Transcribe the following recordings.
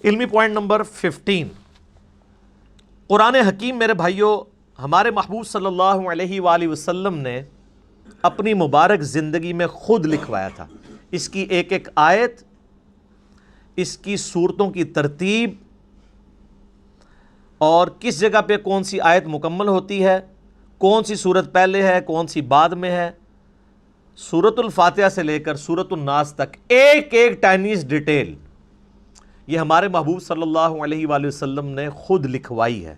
علمی point number 15، قرآن حکیم میرے بھائیوں ہمارے محبوب صلی اللہ علیہ وآلہ وسلم نے اپنی مبارک زندگی میں خود لکھوایا تھا۔ اس کی ایک ایک آیت، اس کی صورتوں کی ترتیب، اور کس جگہ پہ کون سی آیت مکمل ہوتی ہے، کون سی صورت پہلے ہے کون سی بعد میں ہے، سورۃ الفاتحہ سے لے کر سورۃ الناس تک ایک ایک ٹائنیز ڈیٹیل یہ ہمارے محبوب صلی اللہ علیہ وآلہ وسلم نے خود لکھوائی ہے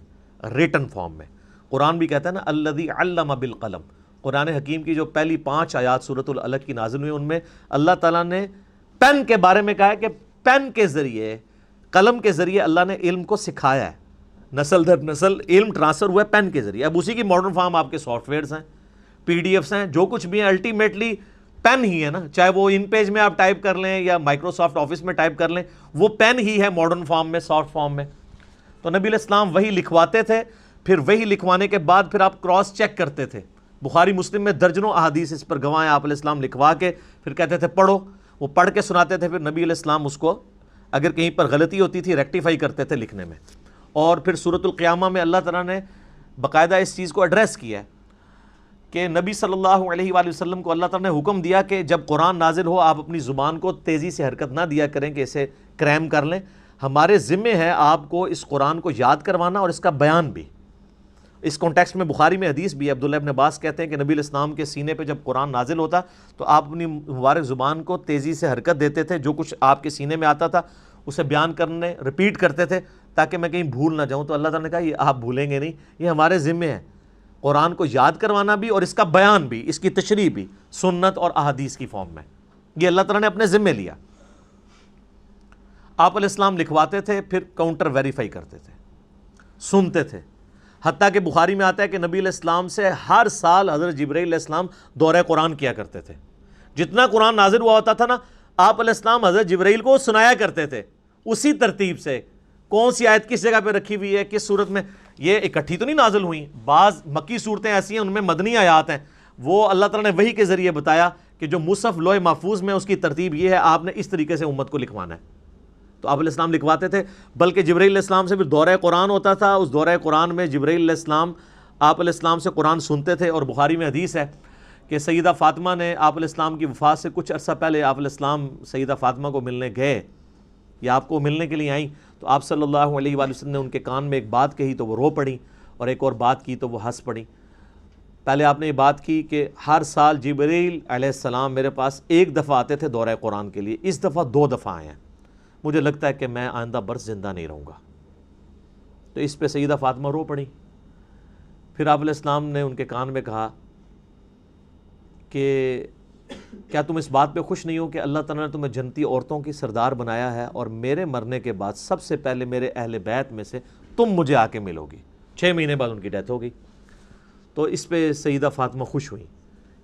ریٹن فارم میں۔ قرآن بھی کہتا ہے نا الذی علم بالقلم، قرآن حکیم کی جو پہلی 5 آیات سورۃ العلق کی نازل ہوئی ان میں اللہ تعالیٰ نے پین کے بارے میں کہا ہے کہ پین کے ذریعے، قلم کے ذریعے اللہ نے علم کو سکھایا ہے، نسل در نسل علم ٹرانسفر ہوا ہے پین کے ذریعے۔ اب اسی کی ماڈرن فارم آپ کے سافٹ ویئرز ہیں، پی ڈی ایفس ہیں، جو کچھ بھی ہیں، الٹیمیٹلی پین ہی ہے نا، چاہے وہ ان پیج میں آپ ٹائپ کر لیں یا مائکروسافٹ آفس میں ٹائپ کر لیں، وہ پین ہی ہے ماڈرن فارم میں، سافٹ فارم میں۔ تو نبی علیہ السلام وہی لکھواتے تھے، پھر وہی لکھوانے کے بعد پھر آپ کراس چیک کرتے تھے۔ بخاری مسلم میں درجنوں احادیث اس پر گواہ ہیں، آپ علیہ السلام لکھوا کے پھر کہتے تھے پڑھو، وہ پڑھ کے سناتے تھے، پھر نبی علیہ السلام اس کو اگر کہیں پر غلطی ہوتی تھی ریکٹیفائی کرتے تھے لکھنے میں۔ اور پھر سورۃ القیامہ میں اللہ تعالیٰ نے باقاعدہ اس چیز کو ایڈریس کیا ہے کہ نبی صلی اللہ علیہ وآلہ وسلم کو اللہ تعالیٰ نے حکم دیا کہ جب قرآن نازل ہو آپ اپنی زبان کو تیزی سے حرکت نہ دیا کریں کہ اسے کریم کر لیں، ہمارے ذمے ہے آپ کو اس قرآن کو یاد کروانا اور اس کا بیان بھی۔ اس کانٹیکسٹ میں بخاری میں حدیث بھی ہے، عبداللہ ابن عباس کہتے ہیں کہ نبی علیہ السلام کے سینے پہ جب قرآن نازل ہوتا تو آپ اپنی مبارک زبان کو تیزی سے حرکت دیتے تھے، جو کچھ آپ کے سینے میں آتا تھا اسے بیان کرنے ریپیٹ کرتے تھے تاکہ میں کہیں بھول نہ جاؤں۔ تو اللہ تعالیٰ نے کہا یہ آپ بھولیں گے نہیں، یہ ہمارے ذمے ہے قرآن کو یاد کروانا بھی اور اس کا بیان بھی، اس کی تشریح بھی سنت اور احادیث کی فارم میں، یہ اللہ تعالیٰ نے اپنے ذمے لیا۔ آپ علیہ السلام لکھواتے تھے، پھر کاؤنٹر ویریفائی کرتے تھے، سنتے تھے، حتیٰ کہ بخاری میں آتا ہے کہ نبی علیہ السلام سے ہر سال حضرت جبرائیل علیہ السلام دورہ قرآن کیا کرتے تھے۔ جتنا قرآن نازل ہوا ہوتا تھا نا، آپ علیہ السلام حضرت جبرائیل کو سنایا کرتے تھے اسی ترتیب سے، کون سی آیت کس جگہ پہ رکھی ہوئی ہے، کس صورت میں۔ یہ اکٹھی تو نہیں نازل ہوئیں، بعض مکی صورتیں ایسی ہیں ان میں مدنی آیات ہیں، وہ اللہ تعالیٰ نے وحی کے ذریعے بتایا کہ جو مصحف لوح محفوظ میں اس کی ترتیب یہ ہے، آپ نے اس طریقے سے امت کو لکھوانا ہے۔ تو آپ علیہ السلام لکھواتے تھے، بلکہ جبرائیل علیہ السلام سے پھر دورہ قرآن ہوتا تھا، اس دورہ قرآن میں جبرائیل علیہ السلام آپ علیہ السلام سے قرآن سنتے تھے۔ اور بخاری میں حدیث ہے کہ سیدہ فاطمہ نے آپ علیہ السلام کی وفات سے کچھ عرصہ پہلے آپ علیہ السلام سیدہ فاطمہ کو ملنے گئے یا آپ کو ملنے کے لیے آئیں، تو آپ صلی اللہ علیہ وآلہ وسلم نے ان کے کان میں ایک بات کہی تو وہ رو پڑیں، اور ایک اور بات کی تو وہ ہنس پڑیں۔ پہلے آپ نے یہ بات کی کہ ہر سال جبرائیل علیہ السلام میرے پاس ایک دفعہ آتے تھے دورہ قرآن کے لیے، اس دفعہ 2 دفعہ آئے ہیں، مجھے لگتا ہے کہ میں آئندہ برس زندہ نہیں رہوں گا۔ تو اس پہ سیدہ فاطمہ رو پڑی۔ پھر آپ علیہ السلام نے ان کے کان میں کہا کہ کیا تم اس بات پہ خوش نہیں ہو کہ اللہ تعالیٰ نے تمہیں جنتی عورتوں کی سردار بنایا ہے، اور میرے مرنے کے بعد سب سے پہلے میرے اہل بیت میں سے تم مجھے آ کے ملو گی۔ 6 مہینے بعد ان کی ڈیتھ ہو گئی۔ تو اس پہ سیدہ فاطمہ خوش ہوئیں۔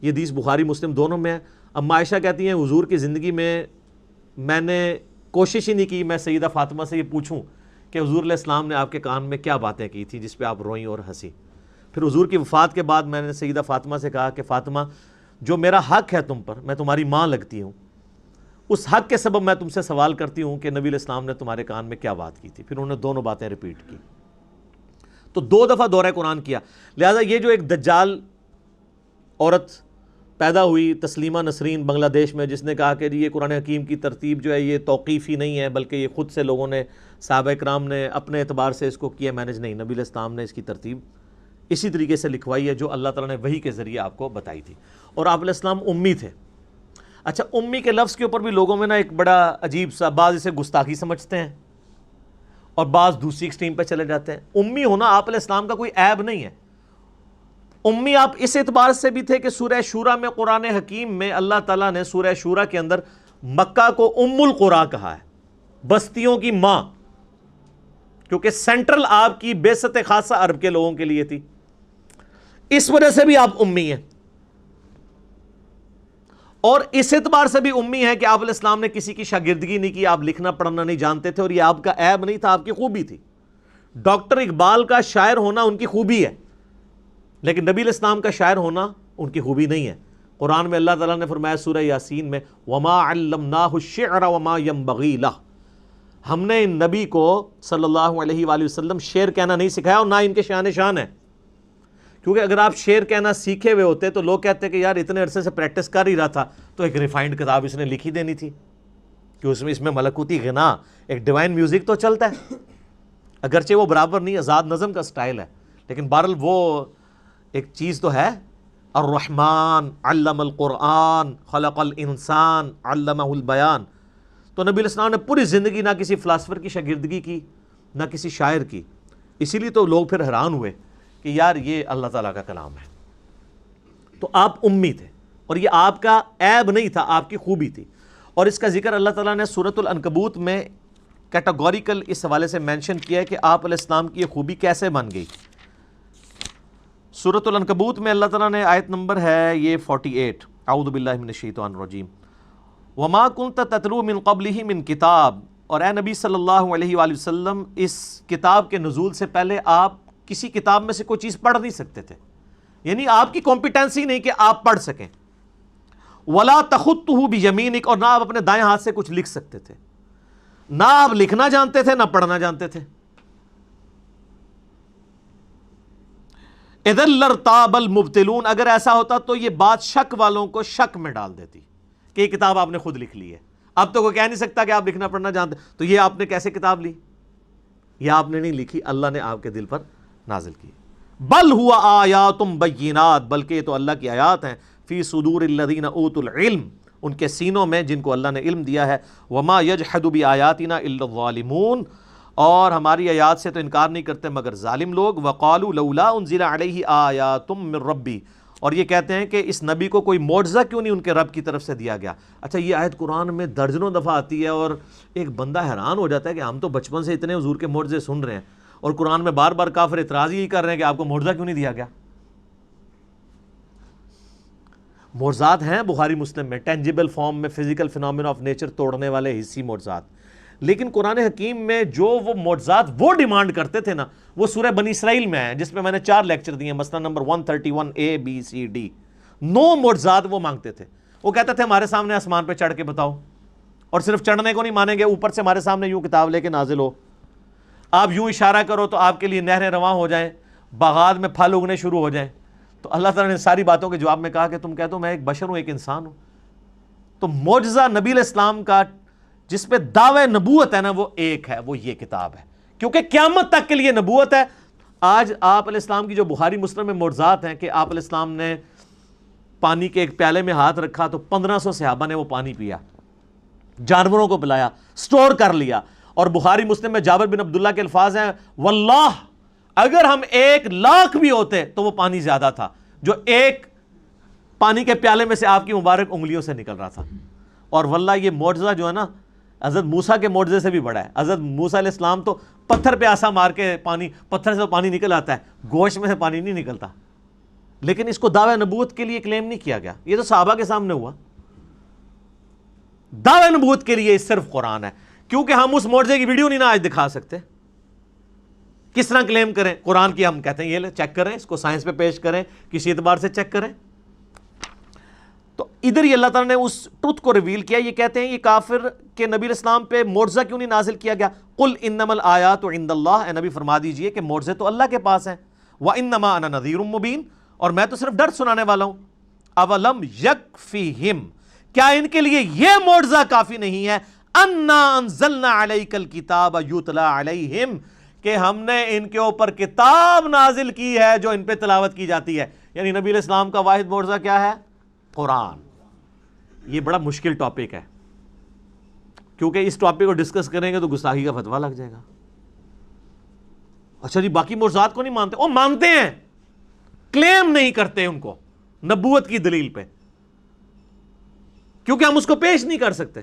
یہ حدیث بخاری مسلم دونوں میں ہے۔ اما عائشہ کہتی ہیں حضور کی زندگی میں نے کوشش ہی نہیں کی میں سیدہ فاطمہ سے یہ پوچھوں کہ حضور علیہ السلام نے آپ کے کان میں کیا باتیں کی تھیں جس پہ آپ روئیں اور ہنسی۔ پھر حضور کی وفات کے بعد میں نے سیدہ فاطمہ سے کہا کہ فاطمہ، جو میرا حق ہے تم پر، میں تمہاری ماں لگتی ہوں، اس حق کے سبب میں تم سے سوال کرتی ہوں کہ نبی علیہ السلام نے تمہارے کان میں کیا بات کی تھی۔ پھر انہوں نے دونوں باتیں ریپیٹ کی۔ تو 2 دفعہ دورہ قرآن کیا۔ لہذا یہ جو ایک دجال عورت پیدا ہوئی تسلیمہ نسرین بنگلہ دیش میں، جس نے کہا کہ یہ قرآن حکیم کی ترتیب جو ہے یہ توقیفی نہیں ہے بلکہ یہ خود سے لوگوں نے، صحابہ کرام نے اپنے اعتبار سے اس کو کیا مینج، نہیں، نبی علیہ السلام نے اس کی ترتیب اسی طریقے سے لکھوائی ہے جو اللہ تعالیٰ نے وحی کے ذریعے آپ کو بتائی تھی۔ اور آپ علیہ السلام امی تھے۔ اچھا، امی کے لفظ کے اوپر بھی لوگوں میں نا ایک بڑا عجیب سا، بعض اسے گستاخی سمجھتے ہیں اور بعض دوسری ایکسٹریم پہ چلے جاتے ہیں۔ امی ہونا آپ علیہ السلام کا کوئی عیب نہیں ہے۔ امی آپ اس اعتبار سے بھی تھے کہ سورہ شورى میں، قرآن حکیم میں اللہ تعالیٰ نے سورہ شورى کے اندر مکہ کو ام القریٰ کہا ہے، بستیوں کی ماں، کیونکہ سینٹرل آپ کی بعثت خاصہ عرب کے لوگوں کے لیے تھی، اس وجہ سے بھی آپ امی ہیں۔ اور اس اعتبار سے بھی امی ہے کہ آپ علیہ السلام نے کسی کی شاگردگی نہیں کی، آپ لکھنا پڑھنا نہیں جانتے تھے، اور یہ آپ کا عیب نہیں تھا، آپ کی خوبی تھی۔ ڈاکٹر اقبال کا شاعر ہونا ان کی خوبی ہے، لیکن نبی علیہ السلام کا شاعر ہونا ان کی خوبی نہیں ہے۔ قرآن میں اللہ تعالیٰ نے فرمایا سورہ یاسین میں وَمَا عَلَّمْنَاهُ الشِّعْرَ وَمَا يَنبَغِي لَهُ، ہم نے ان نبی کو صلی اللہ علیہ وآلہ وسلم شعر کہنا نہیں سکھایا اور نہ ان کے شان ہے، کیونکہ اگر آپ شعر کہنا سیکھے ہوئے ہوتے تو لوگ کہتے کہ یار اتنے عرصے سے پریکٹس کر ہی رہا تھا تو ایک ریفائنڈ کتاب اس نے لکھی دینی تھی، کہ اس میں ملکوتی غنا، ایک ڈیوائن میوزک تو چلتا ہے، اگرچہ وہ برابر نہیں، آزاد نظم کا سٹائل ہے، لیکن بہرحال وہ ایک چیز تو ہے۔ الرحمن علم القرآن خلق الانسان علمہ البیان، تو نبی علیہ السلام نے پوری زندگی نہ کسی فلاسفر کی شاگردگی کی نہ کسی شاعر کی، اسی لیے تو لوگ پھر حیران ہوئے کہ یار یہ اللہ تعالیٰ کا کلام ہے۔ تو آپ امی تھے اور یہ آپ کا عیب نہیں تھا، آپ کی خوبی تھی، اور اس کا ذکر اللہ تعالیٰ نے سورۃ العنکبوت میں کیٹاگوریکل اس حوالے سے مینشن کیا ہے کہ آپ علیہ السلام کی یہ خوبی کیسے بن گئی۔ سورۃ العنکبوت میں اللہ تعالیٰ نے آیت نمبر ہے یہ 48، اعوذ باللہ من الشیطان الرجیم، وما کنت تتلو من قبلہ من کتاب، اور اے نبی صلی اللہ علیہ وآلہ وسلم اس کتاب کے نزول سے پہلے آپ کسی کتاب میں سے کوئی چیز پڑھ نہیں سکتے تھے، یعنی آپ کی کمپیٹنسی نہیں کہ آپ پڑھ سکیں، ولا تخطہ بیمینک، اور نہ آپ اپنے دائیں ہاتھ سے کچھ لکھ سکتے تھے، نہ آپ لکھنا جانتے تھے نہ پڑھنا جانتے تھے۔ اذا لارتاب المبطلون، اگر ایسا ہوتا تو یہ بات شک والوں کو شک میں ڈال دیتی کہ یہ کتاب آپ نے خود لکھ لی ہے، اب تو کوئی کہہ نہیں سکتا کہ آپ لکھنا پڑھنا جانتے، تو یہ آپ نے کیسے کتاب لی؟ یہ آپ نے نہیں لکھی، اللہ نے آپ کے دل پر نازل کی۔ بل ہوا آیات بینات، بلکہ یہ تو اللہ کی آیات ہیں، فی صدور الذین اوتوا العلم، ان کے سینوں میں جن کو اللہ نے علم دیا ہے، وما یجحد بآیاتنا الا الظالمون، اور ہماری آیات سے تو انکار نہیں کرتے مگر ظالم لوگ، وقالوا لولا انزل علیہ آیات من ربی، اور یہ کہتے ہیں کہ اس نبی کو کوئی معجزہ کیوں نہیں ان کے رب کی طرف سے دیا گیا۔ اچھا یہ آیت قرآن میں درجنوں دفعہ آتی ہے اور ایک بندہ حیران ہو جاتا ہے کہ ہم تو بچپن سے اتنے حضور کے معجزے سن رہے ہیں اور قرآن میں بار بار کافر اعتراض یہی کر رہے ہیں کہ آپ کو معجزہ کیوں نہیں دیا گیا۔ معجزات ہیں بخاری مسلم میں، ٹینجیبل فارم میں، فزیکل فینومینا آف نیچر توڑنے والے حصی معجزات، لیکن قرآن حکیم میں جو وہ معجزات وہ ڈیمانڈ کرتے تھے نا، وہ سورہ بنی اسرائیل میں ہے، جس میں میں نے 4 لیکچر دیے، مثلا number 131 A B C D، 9 معجزات وہ مانگتے تھے۔ وہ کہتے تھے ہمارے سامنے آسمان پہ چڑھ کے بتاؤ، اور صرف چڑھنے کو نہیں مانیں گے، اوپر سے ہمارے سامنے یوں کتاب لے کے نازل ہو، آپ یوں اشارہ کرو تو آپ کے لیے نہریں رواں ہو جائیں، باغات میں پھل اگنے شروع ہو جائیں۔ تو اللہ تعالیٰ نے ساری باتوں کے جواب میں کہا کہ تم کہتے ہو میں ایک بشر ہوں، ایک انسان ہوں۔ تو معجزہ نبی علیہ السلام کا جس پہ دعوی نبوت ہے نا، وہ ایک ہے، وہ یہ کتاب ہے، کیونکہ قیامت تک کے لیے نبوت ہے۔ آج آپ علیہ السلام کی جو بخاری مسلم میں معجزات ہیں کہ آپ علیہ السلام نے پانی کے ایک پیالے میں ہاتھ رکھا تو 1500 صحابہ نے وہ پانی پیا، جانوروں کو پلایا، سٹور کر لیا، اور بخاری مسلم میں جابر بن عبداللہ کے الفاظ ہیں واللہ اگر ہم 1,00,000 بھی ہوتے تو وہ پانی زیادہ تھا جو ایک پانی کے پیالے میں سے آپ کی مبارک انگلیوں سے نکل رہا تھا۔ اور واللہ یہ معجزہ جو ہے نا حضرت موسیٰ کے معجزے سے بھی بڑا ہے۔ حضرت موسیٰ علیہ السلام تو پتھر پہ آسا مار کے پتھر سے تو پانی نکل آتا ہے، گوشت میں سے پانی نہیں نکلتا، لیکن اس کو دعوی نبوت کے لیے کلیم نہیں کیا گیا، یہ تو صحابہ کے سامنے ہوا۔ دعوی نبوت کے لیے صرف قرآن ہے، کیونکہ ہم اس معجزے کی ویڈیو نہیں نا آج دکھا سکتے، کس طرح کلیم کریں قرآن کی؟ ہم کہتے ہیں یہ لے چیک کریں، اس کو سائنس پہ پیش کریں، کسی اعتبار سے چیک کریں۔ تو ادھر ہی اللہ تعالیٰ نے اس ٹروتھ کو ریویل کیا، یہ کہتے ہیں یہ کافر کہ نبی علیہ السلام پہ معجزہ کیوں نہیں نازل کیا گیا؟ قل انما الآیات عند اللہ، اے نبی فرما دیجئے کہ معجزے تو اللہ کے پاس ہیں، وانما انا نذیر مبین، اور میں تو صرف ڈر سنانے والا ہوں۔ اولم یکفیہم، کیا ان کے لیے یہ معجزہ کافی نہیں ہے؟ انا انزلنا علیک الکتاب یتلی علیہم، کہ ہم نے ان کے اوپر کتاب نازل کی ہے جو ان پہ تلاوت کی جاتی ہے۔ یعنی نبی علیہ السلام کا واحد معجزہ کیا ہے؟ قرآن۔ یہ بڑا مشکل ٹاپک ہے، کیونکہ اس ٹاپک کو ڈسکس کریں گے تو گستاخی کا فتویٰ لگ جائے گا۔ اچھا جی باقی معجزات کو نہیں مانتے؟ وہ مانتے ہیں، کلیم نہیں کرتے ان کو نبوت کی دلیل پہ، کیونکہ ہم اس کو پیش نہیں کر سکتے۔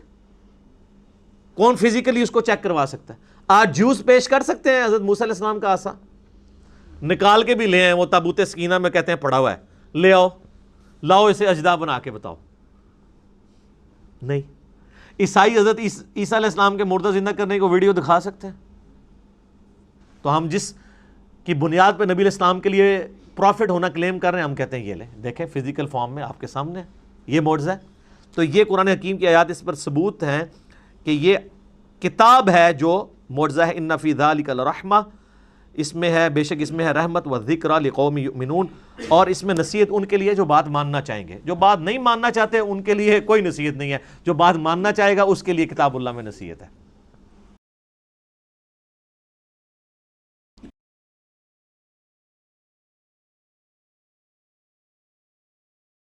کون فزیکلی اس کو چیک کروا سکتا ہے؟ آج جوس پیش کر سکتے ہیں حضرت موسیٰ علیہ السلام کا عصا نکال کے بھی لے آئے، وہ تابوت سکینہ میں کہتے ہیں پڑا ہوا ہے، لے آؤ، لاؤ اسے اجدا بنا کے بتاؤ۔ نہیں، عیسائی حضرت عیسیٰ علیہ السلام کے مردہ زندہ کرنے کو ویڈیو دکھا سکتے ہیں؟ تو ہم جس کی بنیاد پہ نبی علیہ السلام کے لیے پروفٹ ہونا کلیم کر رہے ہیں، ہم کہتے ہیں یہ لیں دیکھیں فزیکل فارم میں آپ کے سامنے یہ معجزہ ہے۔ تو یہ قرآن حکیم کی آیات اس پر ثبوت ہیں کہ یہ کتاب ہے جو معجزہ ہے۔ ان فی ذلک لرحمہ، اس میں ہے، بے شک اس میں ہے رحمت و ذکر لقوم یؤمنون، اور اس میں نصیحت ان کے لیے جو بات ماننا چاہیں گے۔ جو بات نہیں ماننا چاہتے ان کے لیے کوئی نصیحت نہیں ہے، جو بات ماننا چاہے گا اس کے لیے کتاب اللہ میں نصیحت ہے۔